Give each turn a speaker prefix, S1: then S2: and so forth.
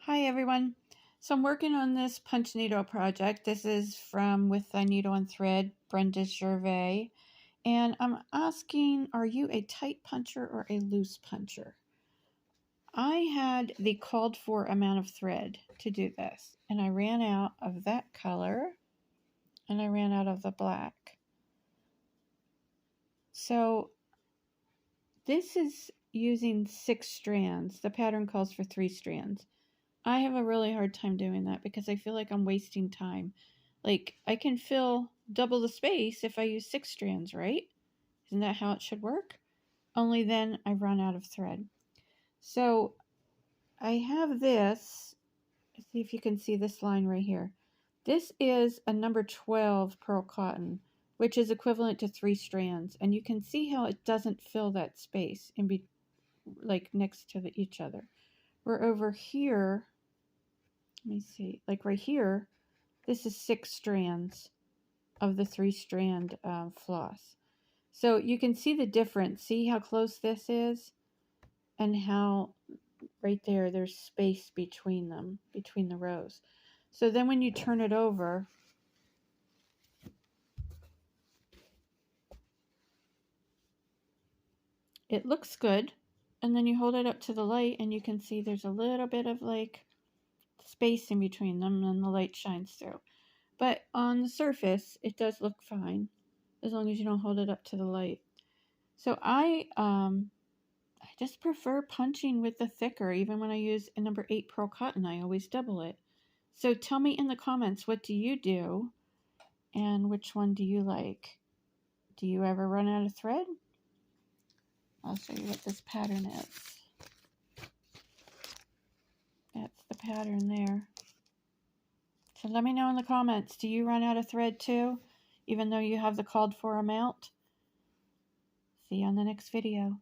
S1: Hi everyone. So I'm working on this punch needle project. This is from With Thy Needle and Thread, Brenda Gervais. And I'm asking, are you a tight puncher or a loose puncher? I had the called for amount of thread to do this. And I ran out of that color and I ran out of the black. So this is using 6 strands. The pattern calls for 3 strands. I have a really hard time doing that because I feel like I'm wasting time. Like, I can fill double the space if I use 6 strands, right? Isn't that how it should work? Only then I run out of thread. So I have this. Let's see if you can see this line right here. This is a number 12 pearl cotton, which is equivalent to 3 strands. And you can see how it doesn't fill that space like next to each other. Where over here, let me see, like right here, this is 6 strands of the 3 strand floss. So you can see the difference. See how close this is? And how right there, there's space between them, between the rows. So then when you turn it over, it looks good. And then you hold it up to the light and you can see there's a little bit of like space in between them and the light shines through. But on the surface, it does look fine as long as you don't hold it up to the light. So I just prefer punching with the thicker. Even when I use a number 8 pearl cotton, I always double it. So tell me in the comments, what do you do? And which one do you like? Do you ever run out of thread? I'll show you what this pattern is. That's the pattern there. So let me know in the comments, do you run out of thread too? Even though you have the called for amount? See you on the next video.